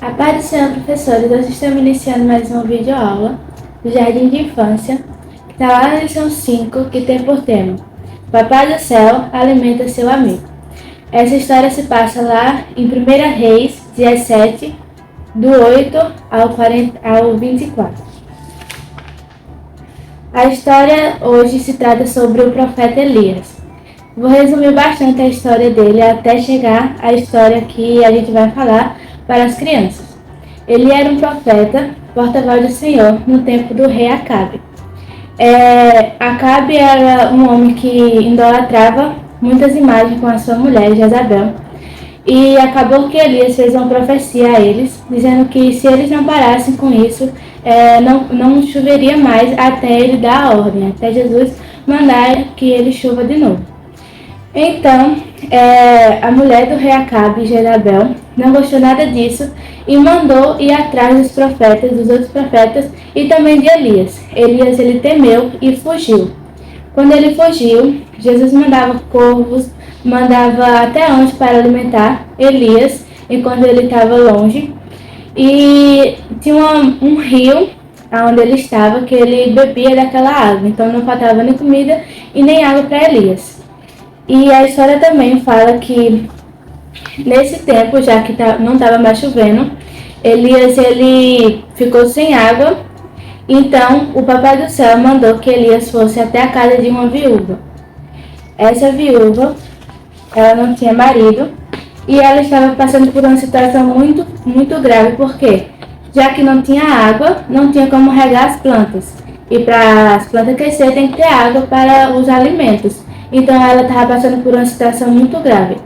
A paz do Senhor, professores, hoje estamos iniciando mais uma videoaula do Jardim de Infância, que está lá na lição 5, que tem por tema Papai do Céu alimenta seu amigo. Essa história se passa lá em 1 Reis 17, do 8 ao 24. A história hoje se trata sobre o profeta Elias. Vou resumir bastante a história dele até chegar à história que a gente vai falar para as crianças. Ele era um profeta, porta-voz do Senhor, no tempo do rei Acabe. Acabe era um homem que idolatrava muitas imagens com a sua mulher, Jezabel, e acabou que Elias fez uma profecia a eles, dizendo que se eles não parassem com isso, não choveria mais até ele dar a ordem, até Jesus mandar que ele chova de novo. Então, a mulher do rei Acabe, Jezabel, não gostou nada disso e mandou ir atrás dos profetas, dos outros profetas e também de Elias. Elias ele temeu e fugiu. Quando ele fugiu, Jesus mandava corvos, mandava até anjos para alimentar Elias enquanto ele estava longe. E tinha um rio onde ele estava que ele bebia daquela água, então não faltava nem comida e nem água para Elias. E a história também fala que nesse tempo, já que não estava mais chovendo, Elias ele ficou sem água. Então o Papai do Céu mandou que Elias fosse até a casa de uma viúva. Essa viúva, ela não tinha marido e ela estava passando por uma situação muito grave, porque já que não tinha água, não tinha como regar as plantas. E para as plantas crescer tem que ter água para os alimentos. Então ela estava passando por uma situação muito grave.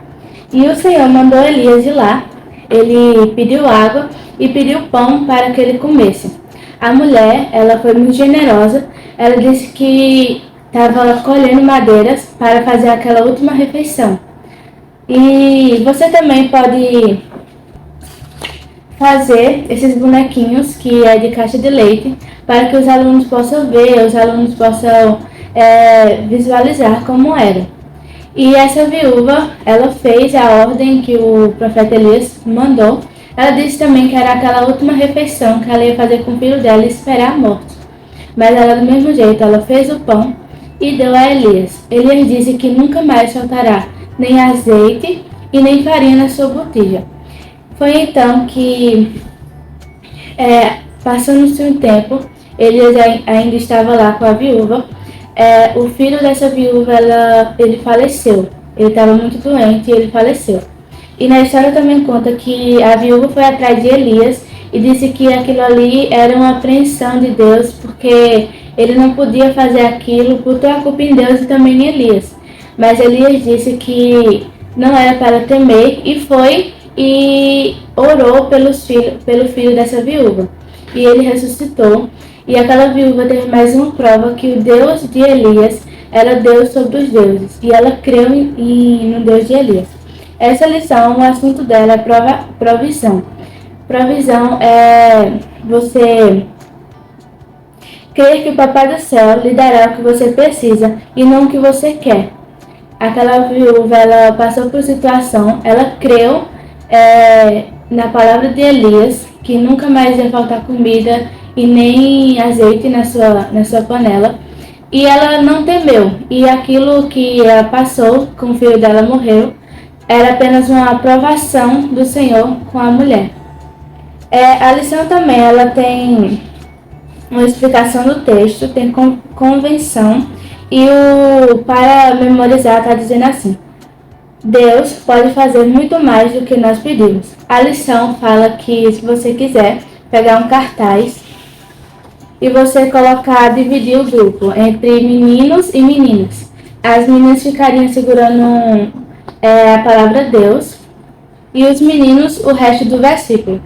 E o Senhor mandou Elias ir lá. Ele pediu água e pediu pão para que ele comesse. A mulher, ela foi muito generosa. Ela disse que estava colhendo madeiras para fazer aquela última refeição. E você também pode fazer esses bonequinhos que é de caixa de leite para que os alunos possam ver, os alunos possam visualizar como era. E essa viúva, ela fez a ordem que o profeta Elias mandou. Ela disse também que era aquela última refeição que ela ia fazer com o filho dela e esperar a morte. Mas ela, do mesmo jeito, ela fez o pão e deu a Elias. Elias disse que nunca mais faltará nem azeite e nem farinha na sua botija. Foi então que, passando-se um tempo, Elias ainda estava lá com a viúva. O filho dessa viúva, ele faleceu. Ele estava muito doente e ele faleceu. E na história também conta que a viúva foi atrás de Elias e disse que aquilo ali era uma apreensão de Deus, porque ele não podia fazer aquilo, botou a culpa em Deus e também em Elias. Mas Elias disse que não era para temer e foi e orou pelo filho dessa viúva. E ele ressuscitou. E aquela viúva teve mais uma prova que o Deus de Elias era Deus sobre os deuses. E ela creu no Deus de Elias. Essa lição, o assunto dela é provisão. Provisão é você crer que o Papai do Céu lhe dará o que você precisa e não o que você quer. Aquela viúva, ela passou por situação, ela creu na palavra de Elias, que nunca mais ia faltar comida e nem azeite na sua panela, e ela não temeu, e aquilo que ela passou com o filho dela morreu, era apenas uma aprovação do Senhor com a mulher. A lição também, ela tem uma explicação do texto, tem convenção, e para memorizar está dizendo assim: Deus pode fazer muito mais do que nós pedimos. A lição fala que se você quiser pegar um cartaz e você dividir o grupo entre meninos e meninas. As meninas ficariam segurando a palavra Deus e os meninos o resto do versículo.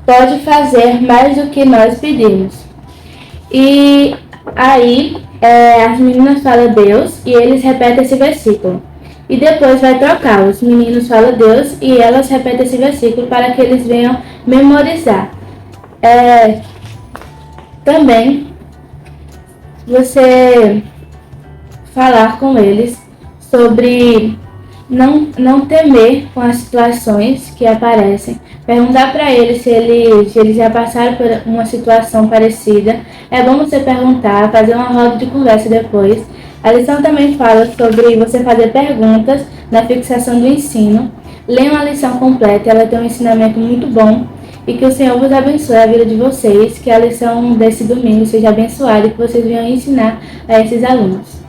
Pode fazer mais do que nós pedimos. E aí as meninas falam Deus e eles repetem esse versículo. E depois vai trocar. Os meninos falam Deus e elas repetem esse versículo para que eles venham memorizar. Também você falar com eles sobre Não temer com as situações que aparecem, perguntar para eles se eles já passaram por uma situação parecida. É bom você perguntar, fazer uma roda de conversa depois. A lição também fala sobre você fazer perguntas na fixação do ensino. Leiam a lição completa, ela tem um ensinamento muito bom. E que o Senhor vos abençoe a vida de vocês, que a lição desse domingo seja abençoada e que vocês venham ensinar a esses alunos.